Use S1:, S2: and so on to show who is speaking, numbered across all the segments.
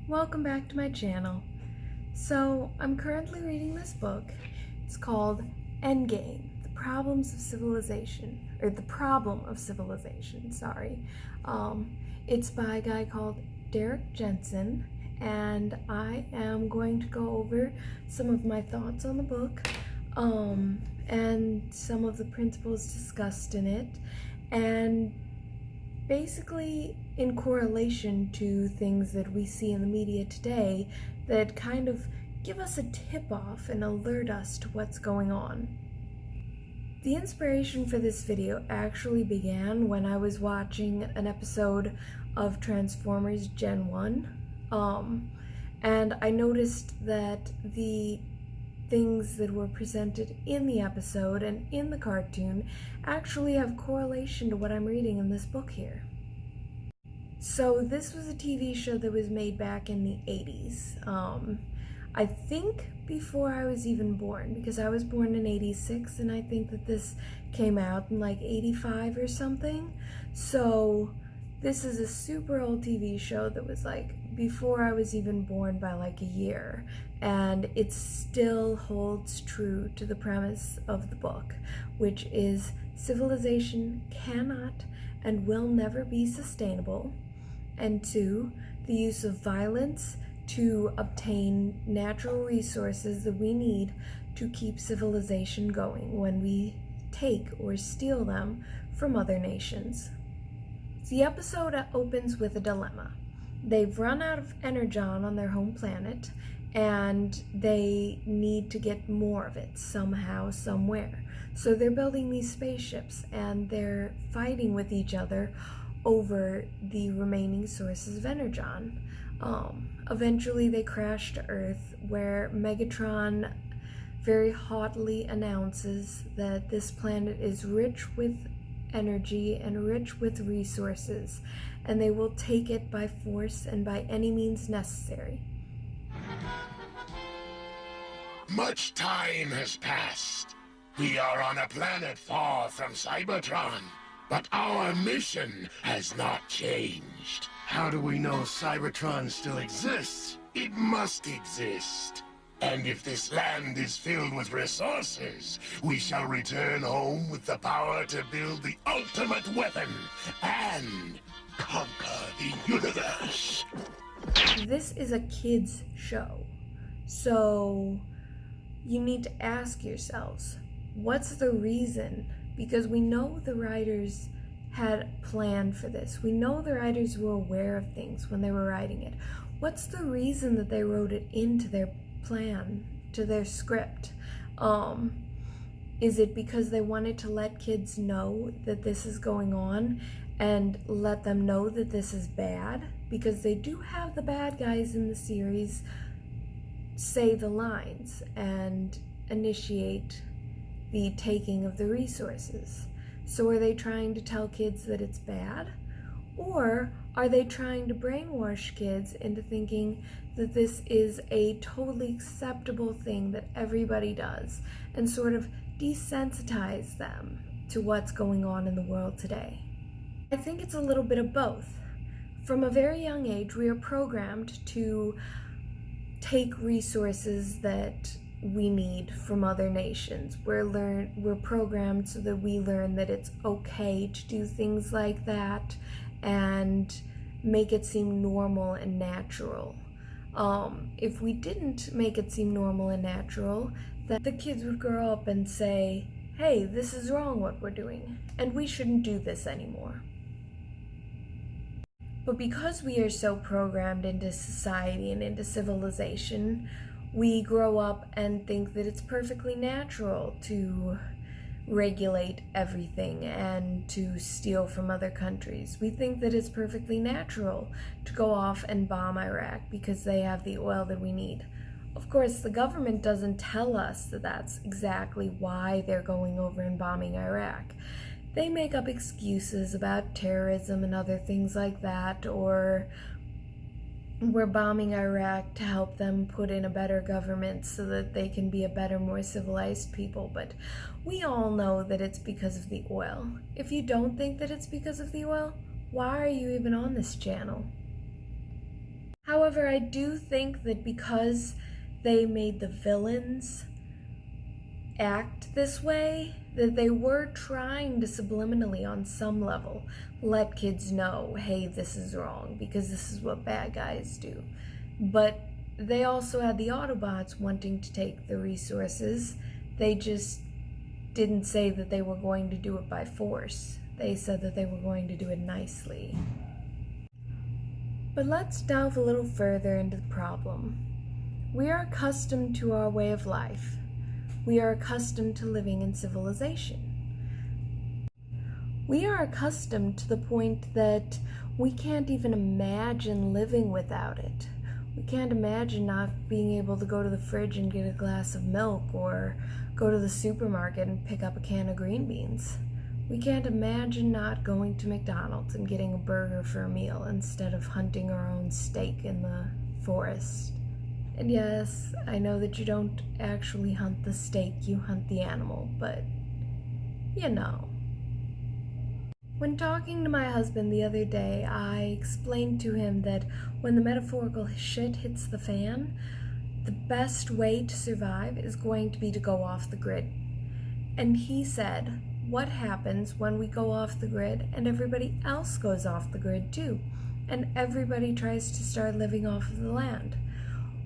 S1: welcome back to my channel. So, I'm currently reading this book. It's called Endgame, The Problems of Civilization, or The Problem of Civilization, sorry. It's by a guy called Derrick Jensen, and I am going to go over some of my thoughts on the book, and some of the principles discussed in it, and basically in correlation to things that we see in the media today that kind of give us a tip-off and alert us to what's going on. The inspiration for this video actually began when I was watching an episode of Transformers Gen 1, and I noticed that the things that were presented in the episode and in the cartoon actually have correlation to what I'm reading in this book here. So this was a TV show that was made back in the 80s. I think before I was even born, because I was born in 86 and I think that this came out in like 85 or something. So this is a super old TV show that was like before I was even born by like a year, and it still holds true to the premise of the book, which is civilization cannot and will never be sustainable, and 2, the use of violence to obtain natural resources that we need to keep civilization going when we take or steal them from other nations. The episode opens with a dilemma. They've run out of energon on their home planet, and they need to get more of it somehow, somewhere. So they're building these spaceships, and they're fighting with each other over the remaining sources of energon. Eventually they crash to Earth, where Megatron very haughtily announces that this planet is rich with energy and rich with resources, and they will take it by force and by any means necessary.
S2: Much time has passed. We are on a planet far from Cybertron, but our mission has not changed. How do we know Cybertron still exists? It must exist. And if this land is filled with resources, we shall return home with the power to build the ultimate weapon and conquer the universe.
S1: This is a kids' show, so you need to ask yourselves, what's the reason? Because we know the writers had planned for this. We know the writers were aware of things when they were writing it. What's the reason that they wrote it into their plan, to their script? Is it because they wanted to let kids know that this is going on and let them know that this is bad? Because they do have the bad guys in the series say the lines and initiate the taking of the resources. So are they trying to tell kids that it's bad? Or are they trying to brainwash kids into thinking that this is a totally acceptable thing that everybody does, and sort of desensitize them to what's going on in the world today? I think it's a little bit of both. From a very young age, we are programmed to take resources that we need from other nations. We're programmed so that we learn that it's okay to do things like that and make it seem normal and natural. If we didn't make it seem normal and natural, then the kids would grow up and say, hey, this is wrong what we're doing, and we shouldn't do this anymore. But because we are so programmed into society and into civilization, we grow up and think that it's perfectly natural to regulate everything and to steal from other countries. We think that it's perfectly natural to go off and bomb Iraq because they have the oil that we need. Of course, the government doesn't tell us that that's exactly why they're going over and bombing Iraq. They make up excuses about terrorism and other things like that, or we're bombing Iraq to help them put in a better government so that they can be a better, more civilized people. But we all know that it's because of the oil. If you don't think that it's because of the oil, why are you even on this channel? However, However, I do think that because they made the villains act this way, that they were trying to subliminally, on some level, let kids know, hey, this is wrong, because this is what bad guys do. But they also had the Autobots wanting to take the resources. They just didn't say that they were going to do it by force. They said that they were going to do it nicely. But let's delve a little further into the problem. We are accustomed to our way of life. We are accustomed to living in civilization. We are accustomed to the point that we can't even imagine living without it. We can't imagine not being able to go to the fridge and get a glass of milk, or go to the supermarket and pick up a can of green beans. We can't imagine not going to McDonald's and getting a burger for a meal instead of hunting our own steak in the forest. And yes, I know that you don't actually hunt the steak, you hunt the animal, but you know. When talking to my husband the other day, I explained to him that when the metaphorical shit hits the fan, the best way to survive is going to be to go off the grid. And he said, what happens when we go off the grid and everybody else goes off the grid too, and everybody tries to start living off of the land?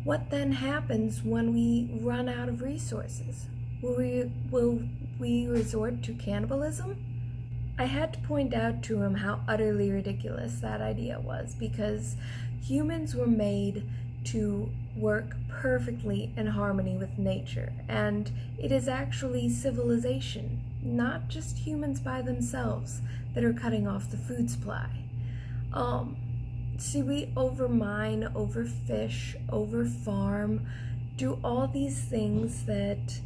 S1: What then happens when we run out of resources? Will we resort to cannibalism? I had to point out to him how utterly ridiculous that idea was, because humans were made to work perfectly in harmony with nature, and it is actually civilization, not just humans by themselves, that are cutting off the food supply. See, we overmine, overfish, overfarm, do all these things that,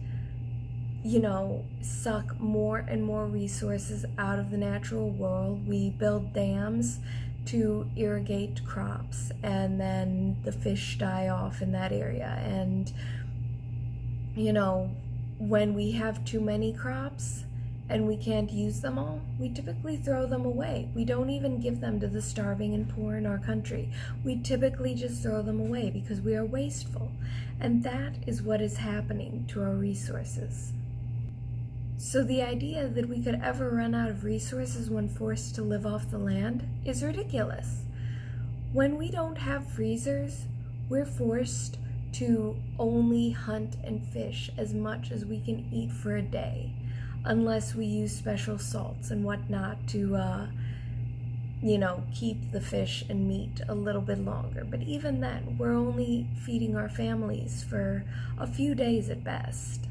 S1: suck more and more resources out of the natural world. We build dams to irrigate crops, and then the fish die off in that area. And, when we have too many crops and we can't use them all, we typically throw them away. We don't even give them to the starving and poor in our country. We typically just throw them away because we are wasteful. And that is what is happening to our resources. So the idea that we could ever run out of resources when forced to live off the land is ridiculous. When we don't have freezers, we're forced to only hunt and fish as much as we can eat for a day, unless we use special salts and whatnot to, keep the fish and meat a little bit longer. But even then, we're only feeding our families for a few days at best.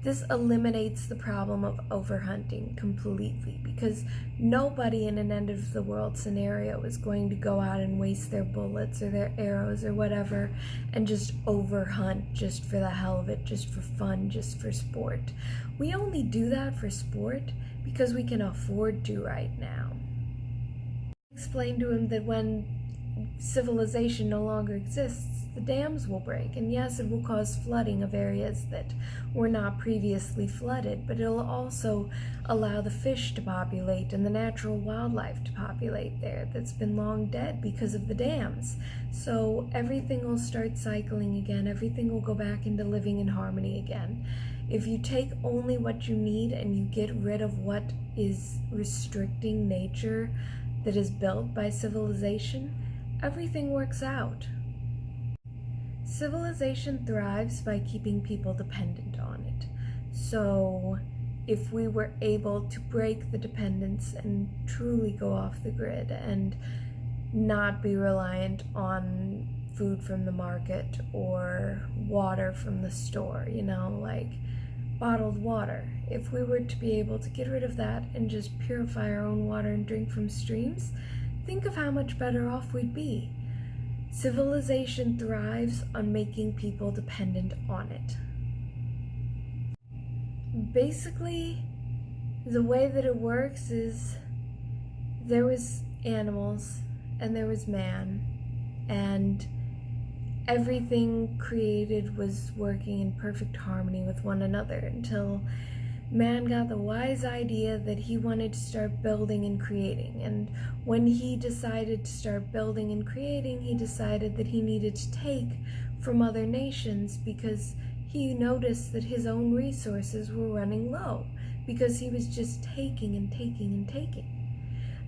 S1: This eliminates the problem of overhunting completely, because nobody in an end-of-the-world scenario is going to go out and waste their bullets or their arrows or whatever and just overhunt just for the hell of it, just for fun, just for sport. We only do that for sport because we can afford to right now. I explained to him that when civilization no longer exists, the dams will break, and yes, it will cause flooding of areas that were not previously flooded, but it'll also allow the fish to populate and the natural wildlife to populate there that's been long dead because of the dams. So everything will start cycling again, everything will go back into living in harmony again. If you take only what you need and you get rid of what is restricting nature that is built by civilization, everything works out. Civilization thrives by keeping people dependent on it. So if we were able to break the dependence and truly go off the grid and not be reliant on food from the market or water from the store, like bottled water. If we were to be able to get rid of that and just purify our own water and drink from streams, think of how much better off we'd be. Civilization thrives on making people dependent on it. Basically, the way that it works is there was animals and there was man, and everything created was working in perfect harmony with one another until man got the wise idea that he wanted to start building and creating. And when he decided to start building and creating, he decided that he needed to take from other nations because he noticed that his own resources were running low because he was just taking and taking and taking.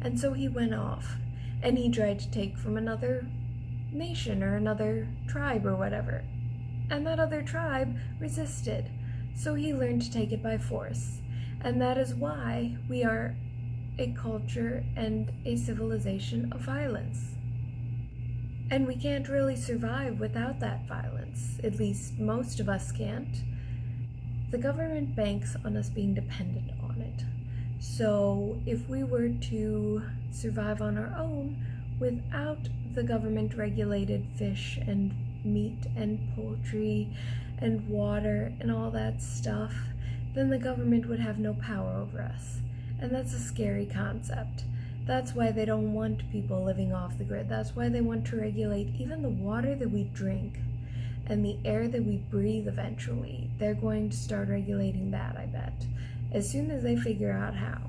S1: And so he went off and he tried to take from another nation or another tribe or whatever. And that other tribe resisted. So he learned to take it by force. And that is why we are a culture and a civilization of violence. And we can't really survive without that violence. At least most of us can't. The government banks on us being dependent on it. So if we were to survive on our own without the government regulated fish and meat and poultry and water and all that stuff, then the government would have no power over us. And that's a scary concept. That's why they don't want people living off the grid. That's why they want to regulate even the water that we drink and the air that we breathe eventually. They're going to start regulating that, I bet, as soon as they figure out how.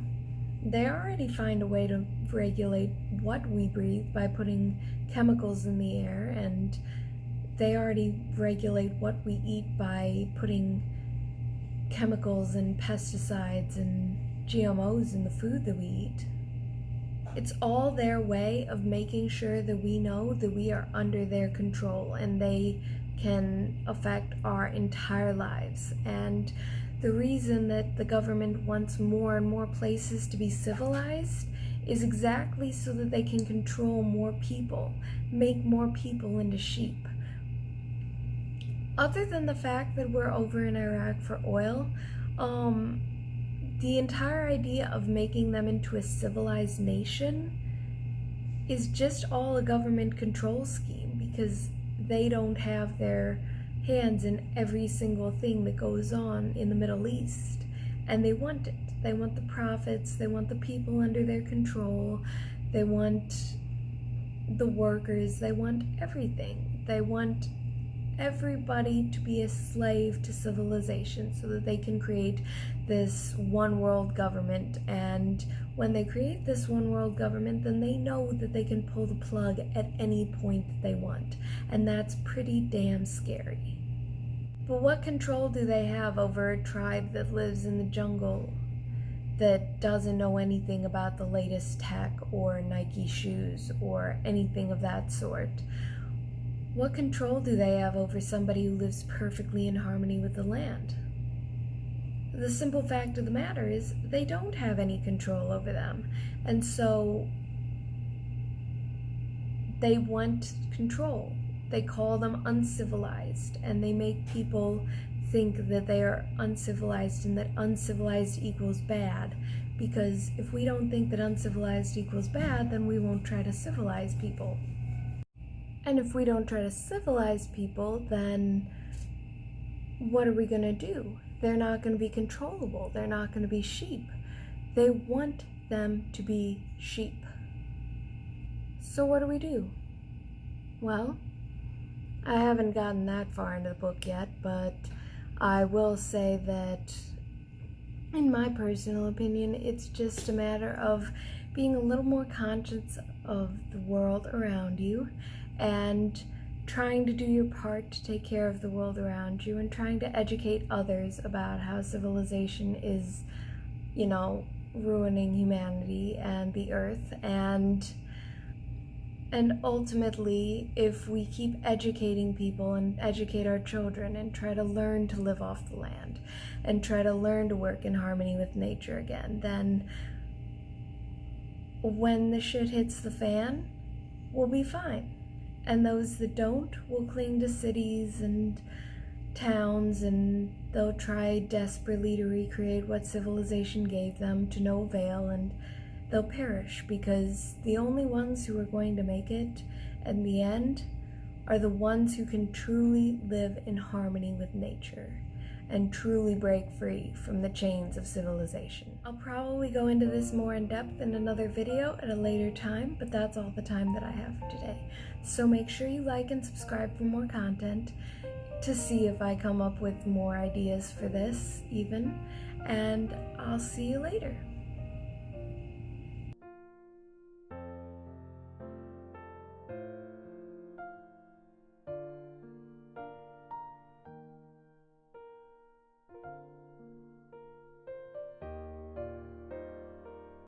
S1: They already find a way to regulate what we breathe by putting chemicals in the air, and they already regulate what we eat by putting chemicals and pesticides and GMOs in the food that we eat. It's all their way of making sure that we know that we are under their control and they can affect our entire lives. And the reason that the government wants more and more places to be civilized is exactly so that they can control more people, make more people into sheep. Other than the fact that we're over in Iraq for oil, the entire idea of making them into a civilized nation is just all a government control scheme because they don't have their hands in every single thing that goes on in the Middle East. And they want it. They want the profits, they want the people under their control, they want the workers, they want everything. They want everybody to be a slave to civilization so that they can create this one world government. And when they create this one world government, then they know that they can pull the plug at any point that they want. And that's pretty damn scary. But what control do they have over a tribe that lives in the jungle that doesn't know anything about the latest tech or Nike shoes or anything of that sort? What control do they have over somebody who lives perfectly in harmony with the land? The simple fact of the matter is they don't have any control over them. And so they want control. They call them uncivilized, and they make people think that they are uncivilized and that uncivilized equals bad. Because if we don't think that uncivilized equals bad, then we won't try to civilize people. And if we don't try to civilize people, then what are we going to do? They're not going to be controllable. They're not going to be sheep. They want them to be sheep. So what do? Well, I haven't gotten that far into the book yet, but I will say that, in my personal opinion, it's just a matter of being a little more conscious of the world around you and trying to do your part to take care of the world around you and trying to educate others about how civilization is, ruining humanity and the earth. And ultimately, if we keep educating people and educate our children and try to learn to live off the land and try to learn to work in harmony with nature again, then when the shit hits the fan, we'll be fine. And those that don't will cling to cities and towns, and they'll try desperately to recreate what civilization gave them to no avail, and they'll perish, because the only ones who are going to make it in the end are the ones who can truly live in harmony with nature and truly break free from the chains of civilization. I'll probably go into this more in depth in another video at a later time, but that's all the time that I have for today. So make sure you like and subscribe for more content. to see if I come up with more ideas for this, even. And I'll see you later.